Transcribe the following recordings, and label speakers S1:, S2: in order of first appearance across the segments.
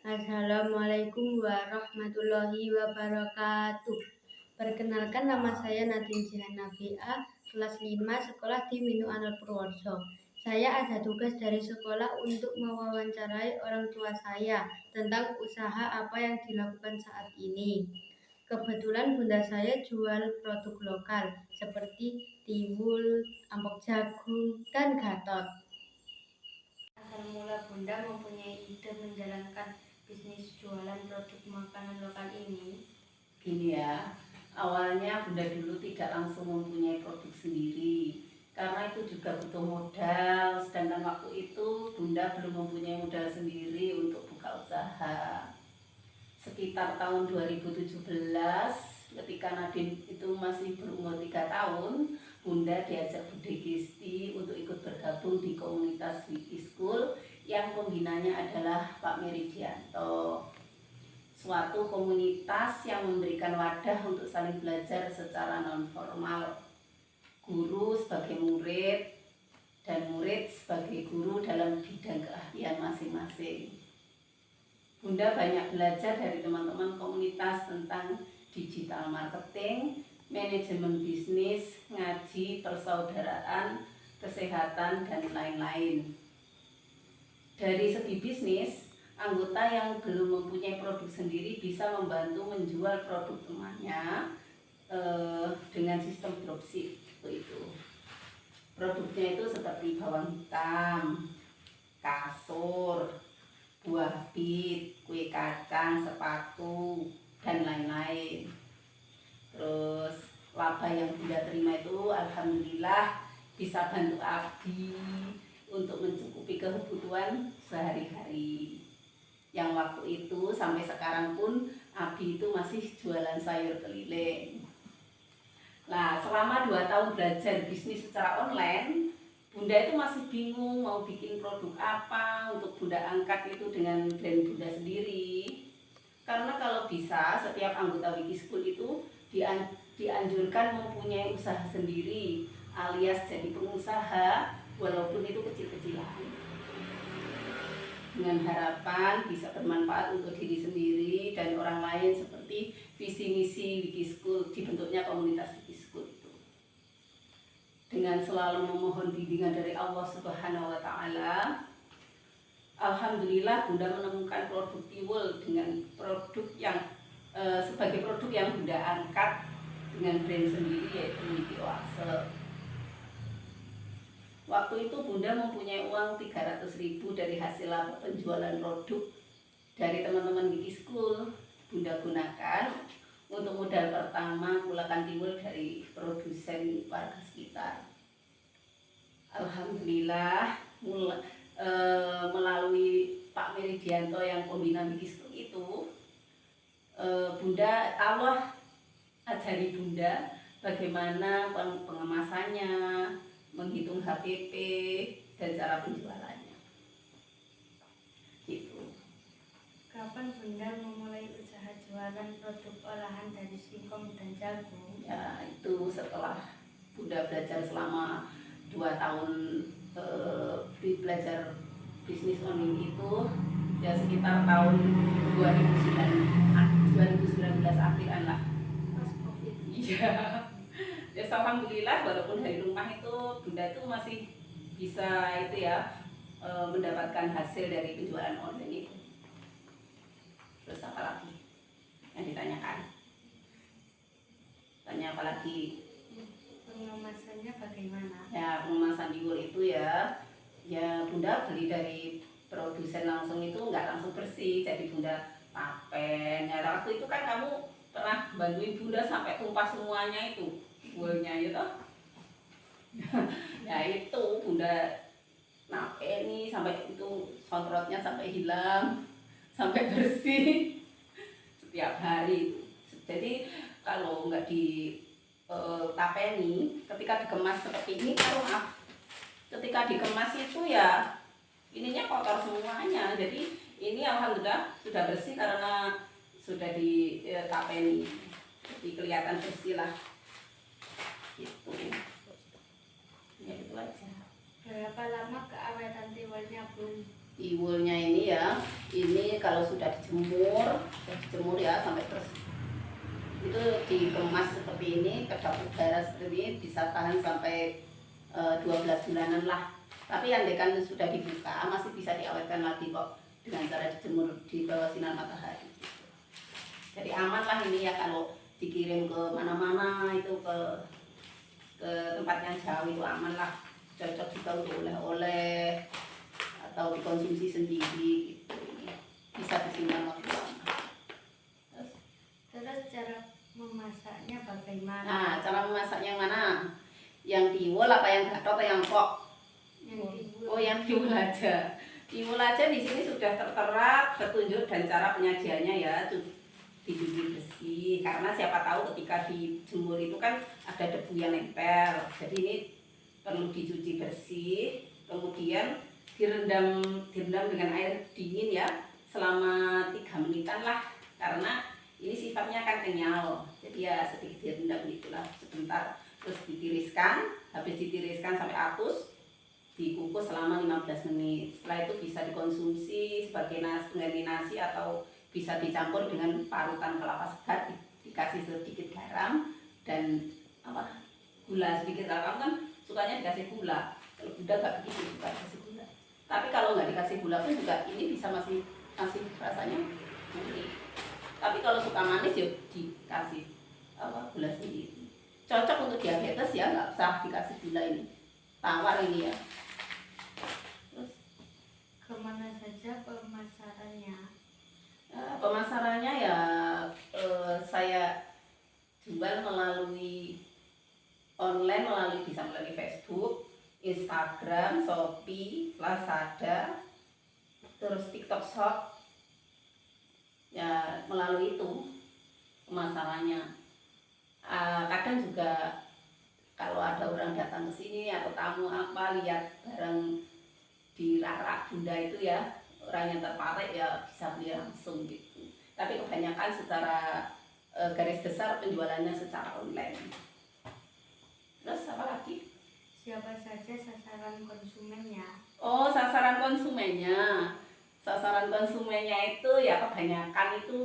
S1: Assalamualaikum warahmatullahi wabarakatuh. Perkenalkan, nama saya Nadine Jihan Nabia, kelas 5, sekolah di Minu Anur Purworejo. Saya ada tugas dari sekolah untuk mewawancarai orang tua saya tentang usaha apa yang dilakukan saat ini. Kebetulan bunda saya jual produk lokal seperti tiwul, ampok jagung, dan gatot. Asal mula bunda mempunyai ide menjalankan bisnis jualan produk makanan lokal ini?
S2: Gini ya, awalnya Bunda dulu tidak langsung mempunyai produk sendiri karena itu juga butuh modal, sedangkan waktu itu Bunda belum mempunyai modal sendiri untuk buka usaha. Sekitar tahun 2017 ketika Nadine itu masih berumur 3 tahun, Bunda diajak Bude Gisti untuk ikut bergabung di komunitas Wiki School yang pembinanya adalah Pak Meridianto. Suatu komunitas yang memberikan wadah untuk saling belajar secara non-formal. Guru sebagai murid dan murid sebagai guru dalam bidang keahlian masing-masing. Bunda banyak belajar dari teman-teman komunitas tentang digital marketing, manajemen bisnis, ngaji, persaudaraan, kesehatan, dan lain-lain. Dari segi bisnis, anggota yang belum mempunyai produk sendiri bisa membantu menjual produk temannya dengan sistem dropship itu. Produknya itu seperti bawang hitam, kasur, buah bit, kue kacang, sepatu, dan lain-lain. Terus laba yang Bunda terima itu alhamdulillah bisa bantu Abi untuk mencukupi kebutuhan sehari-hari. Yang waktu itu sampai sekarang pun Abi itu masih jualan sayur keliling. Nah, selama 2 tahun belajar bisnis secara online, Bunda itu masih bingung mau bikin produk apa untuk Bunda angkat itu dengan brand Bunda sendiri. Karena kalau bisa setiap anggota Wiki School itu dianjurkan mempunyai usaha sendiri alias jadi pengusaha walaupun itu kecil-kecilan, dengan harapan bisa bermanfaat untuk diri sendiri dan orang lain seperti visi misi Wiki School dibentuknya komunitas Wiki School itu. Dengan selalu memohon bimbingan dari Allah Subhanahu wa taala, alhamdulillah Bunda menemukan produk tiwul dengan produk yang sebagai produk yang Bunda angkat dengan brand sendiri yaitu Wiki Oase. Waktu itu Bunda mempunyai uang 300.000 dari hasil laba penjualan produk dari teman-teman Wiki School. Bunda gunakan untuk modal pertama kulakan tiwul dari produsen warga sekitar. Alhamdulillah melalui Pak Meridianto yang pembina Wiki School itu, Bunda Allah ajari Bunda bagaimana pengemasannya, menghitung HPP, dan cara penjualannya. Gitu.
S1: Kapan Bunda memulai usaha jualan produk olahan dari singkong dan jagung?
S2: Ya, itu setelah Bunda belajar selama 2 tahun belajar bisnis online itu, ya sekitar tahun 2019 akhiran lah.
S1: Pas COVID.
S2: Iya. Ya, alhamdulillah walaupun dari rumah itu Bunda itu masih bisa itu ya mendapatkan hasil dari penjualan online itu. Terus apa lagi yang ditanyakan? Tanya apa lagi?
S1: Pengemasannya bagaimana?
S2: Ya, pengemasan tiwul itu ya Bunda beli dari produsen langsung, itu nggak langsung bersih, jadi Bunda papen. Ya, waktu itu kan kamu pernah bantuin Bunda sampai tumpah semuanya itu tiwulnya gitu. Ya itu Bunda napeni sampai itu sontrotnya sampai hilang, sampai bersih setiap hari. Jadi kalau nggak di tapeni, ketika dikemas seperti ini, kalau maaf, ketika dikemas itu ya ininya kotor semuanya. Jadi ini alhamdulillah sudah bersih karena sudah di tapeni, jadi kelihatan bersih lah. Gitu. Ya itu aja.
S1: Berapa lama keawetan tiwulnya, Bun?
S2: Tiwulnya ini ya, ini kalau sudah dijemur ya sampai terus itu dikemas seperti ini, kedap udara seperti ini bisa tahan sampai 12 bulanan lah. Tapi andaikan sudah dibuka masih bisa diawetkan lagi kok dengan cara dijemur di bawah sinar matahari gitu. Jadi aman lah ini ya kalau dikirim ke mana-mana itu ke tempat yang jauh itu aman lah, cocok juga untuk oleh-oleh atau dikonsumsi sendiri gitu. Ini bisa disimpan waktu lama.
S1: Terus cara memasaknya bagaimana?
S2: Nah, cara memasaknya yang mana? Yang tiwul apa yang gatot atau yang kok?
S1: Yang timbul.
S2: Oh, yang tiwul aja. Tiwul aja di sini sudah tertera petunjuk dan cara penyajiannya ya. Dicuci bersih karena siapa tahu ketika dijemur itu kan ada debu yang nempel. Jadi ini perlu dicuci bersih, kemudian direndam dengan air dingin ya selama 3 menitan lah, karena ini sifatnya kan kenyal. Jadi ya sedikit direndam gitulah sebentar, terus ditiriskan. Habis ditiriskan sampai atus, dikukus selama 15 menit. Setelah itu bisa dikonsumsi sebagai pengganti nasi atau bisa dicampur dengan parutan kelapa segar, dikasih sedikit garam dan gula sedikit. Garam kan sukanya dikasih gula, kalau Bunda nggak begitu suka dikasih gula. Tapi kalau nggak dikasih gula pun juga ini bisa masih rasanya gurih. Tapi kalau suka manis ya dikasih gula sendiri. Cocok untuk diabetes ya, nggak usah dikasih gula ini. Tawar ini ya. Terus
S1: Kemana saja pemasarannya?
S2: Pemasarannya ya saya jual melalui online, bisa melalui Facebook, Instagram, Shopee, Lazada, terus TikTok Shop. Ya melalui itu pemasarannya. Kadang juga kalau ada orang datang ke sini atau tamu lihat barang di rak Bunda itu ya, orang yang tertarik ya bisa beli langsung gitu. Tapi kebanyakan secara garis besar penjualannya secara online. Terus apa lagi?
S1: Siapa saja sasaran konsumennya?
S2: Oh, sasaran konsumennya. Sasaran konsumennya itu ya kebanyakan itu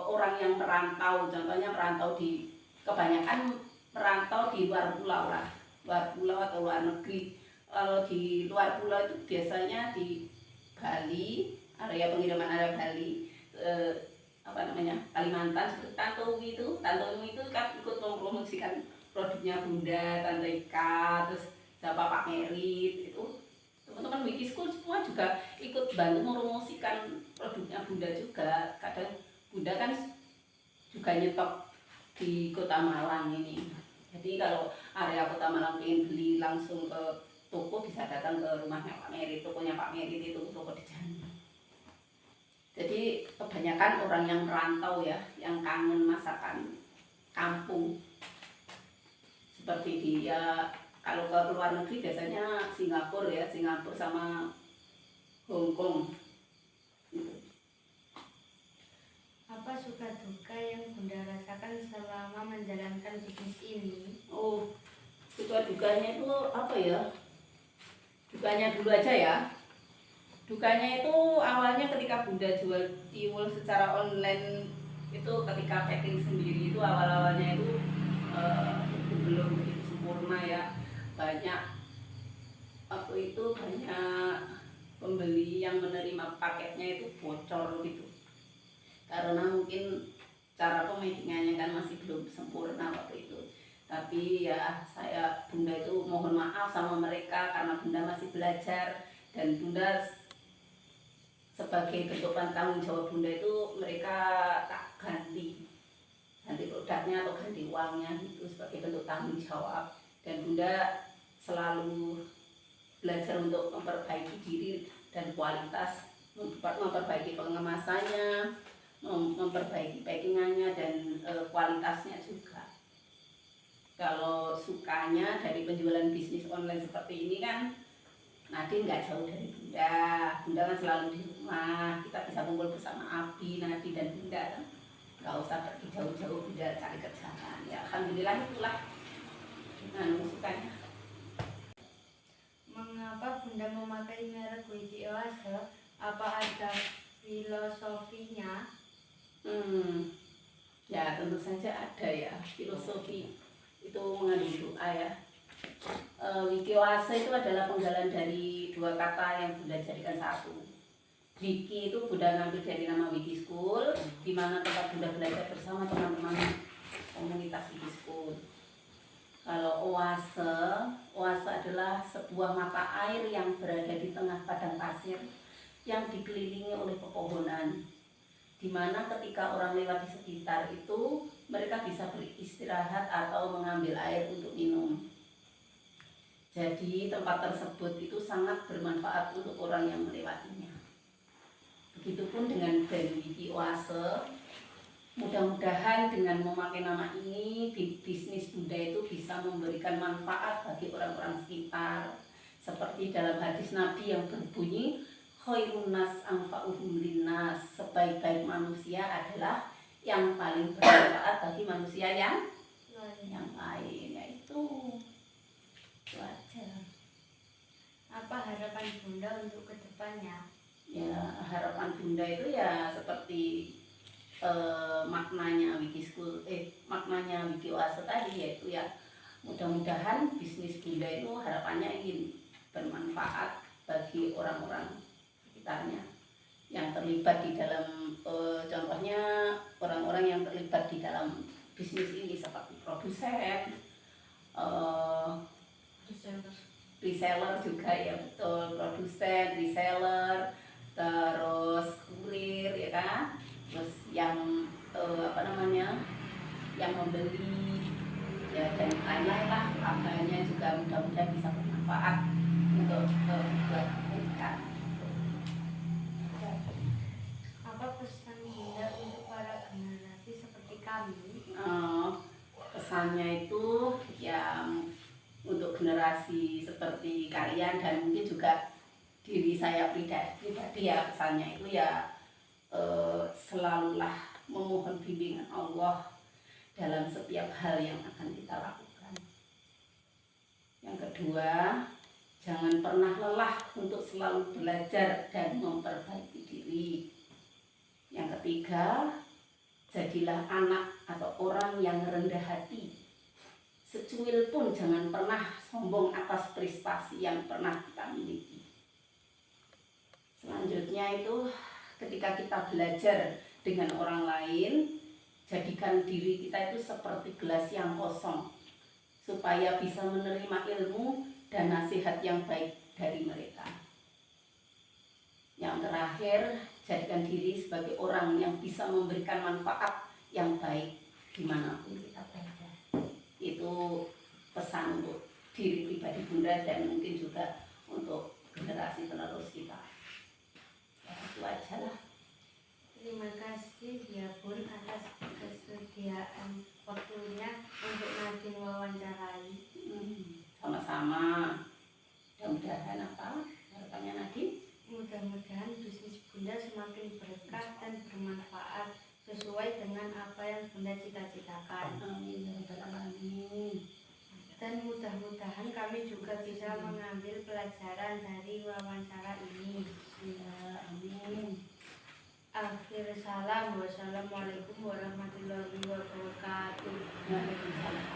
S2: orang yang merantau. Contohnya kebanyakan merantau di luar pulau lah. Luar pulau atau luar negeri. Kalau di luar pulau itu biasanya di Bali, area pengiriman area Bali, Kalimantan, seperti Tantowi itu kan ikut mempromosikan produknya Bunda, Tante Ika, terus siapa Pak Merit itu, teman-teman Wiki School semua juga ikut bantu mempromosikan produknya Bunda juga. Kadang Bunda kan juga nyetok di Kota Malang ini. Jadi kalau area Kota Malang ingin beli langsung ke toko bisa datang ke rumahnya Pak Merit, tokonya Pak Merit itu toko di Jambi. Jadi kebanyakan orang yang merantau ya, yang kangen masakan kampung. Seperti dia kalau ke luar negeri biasanya Singapura sama Hong Kong.
S1: Apa suka duka yang Bunda rasakan selama menjalankan bisnis ini?
S2: Oh, suka dukanya itu apa ya? Dukanya dulu aja ya. Dukanya itu awalnya ketika Bunda jual tiwul secara online itu, ketika packing sendiri itu awal-awalnya itu belum begitu sempurna ya. Banyak pembeli yang menerima paketnya itu bocor gitu. Karena mungkin cara pemakingannya kan masih belum sempurna waktu itu. Tapi ya Bunda itu mohon maaf sama mereka karena Bunda masih belajar, dan Bunda sebagai bentuk tanggung jawab Bunda itu mereka tak ganti produknya atau ganti uangnya gitu sebagai bentuk tanggung jawab. Dan Bunda selalu belajar untuk memperbaiki diri dan kualitas, memperbaiki pengemasannya, memperbaiki packingannya dan kualitasnya juga. Kalau sukanya dari penjualan bisnis online seperti ini kan, Nadine nggak jauh dari Bunda. Bunda kan selalu di rumah, kita bisa kumpul bersama Abi, Nadine dan Bunda kan. Nggak usah pergi jauh-jauh Bunda cari kerjaan. Ya alhamdulillah itulah sukanya.
S1: Mengapa Bunda memakai merek Wiki Oase? Apa ada filosofinya?
S2: Ya tentu saja ada ya, filosofi itu mengandung doa ya. Wikiwasa itu adalah penggalan dari dua kata yang Bunda jadikan satu. Wiki itu Bunda ngambil dari nama Wiki School, di mana tempat Bunda belajar bersama teman-teman komunitas Wiki School. Kalau oase adalah sebuah mata air yang berada di tengah padang pasir yang dikelilingi oleh pepohonan, di mana ketika orang lewat di sekitar itu mereka bisa beristirahat atau mengambil air untuk minum. Jadi tempat tersebut itu sangat bermanfaat untuk orang yang melewatinya. Begitupun dengan brand Wiki Oase. Mudah-mudahan dengan memakai nama ini, bisnis Bunda itu bisa memberikan manfaat bagi orang-orang sekitar. Seperti dalam hadis Nabi yang berbunyi, khairun nas anfa'uhum linnas, sebaik-baik manusia adalah yang paling bermanfaat bagi manusia yang lain, yaitu itu aja.
S1: Apa harapan Bunda untuk kedepannya?
S2: Ya, harapan Bunda itu ya seperti maknanya Wiki School, maknanya Wiki Oase tadi, yaitu ya mudah-mudahan bisnis Bunda itu harapannya ingin bermanfaat bagi orang-orang sekitarnya yang terlibat di dalam, contohnya orang-orang yang terlibat di dalam bisnis ini seperti produsen, reseller juga ya, betul, produsen, reseller, terus kurir ya kan, terus yang yang membeli ya, dan lain-lain lah. Apanya juga mudah-mudahan bisa bermanfaat untuk buat mereka.
S1: Apa pesan Bunda untuk para generasi seperti kami?
S2: Pesannya itu ya untuk generasi seperti kalian dan mungkin juga diri saya pribadi ya, pesannya itu ya selalulah memohon bimbingan Allah dalam setiap hal yang akan kita lakukan. Yang kedua, jangan pernah lelah untuk selalu belajar dan memperbaiki diri. Yang ketiga, jadilah anak atau orang yang rendah hati. Secuil pun jangan pernah sombong atas prestasi yang pernah kita miliki. Selanjutnya itu, ketika kita belajar dengan orang lain, jadikan diri kita itu seperti gelas yang kosong, supaya bisa menerima ilmu dan nasihat yang baik dari mereka. Yang terakhir, jadikan diri sebagai orang yang bisa memberikan manfaat yang baik dimanapun kita berada. Itu pesan untuk diri pribadi Bunda dan mungkin juga untuk generasi penerus kita. Ya, itu aja lah.
S1: Terima kasih ya Bun atas kesediaan waktunya untuk Nadine wawancarai.
S2: Sama-sama. Mudah-mudahan apa harapannya Nadine?
S1: Mudah-mudahan bisnis Bunda semakin berkah dan bermanfaat sesuai dengan apa yang Bunda cita-citakan.
S2: Amin ya rabbal alamin.
S1: Dan mudah-mudahan kami juga bisa mengambil pelajaran dari wawancara ini.
S2: Ya, amin.
S1: Akhir salam, wassalamualaikum warahmatullahi wabarakatuh.
S2: Waalaikumsalam.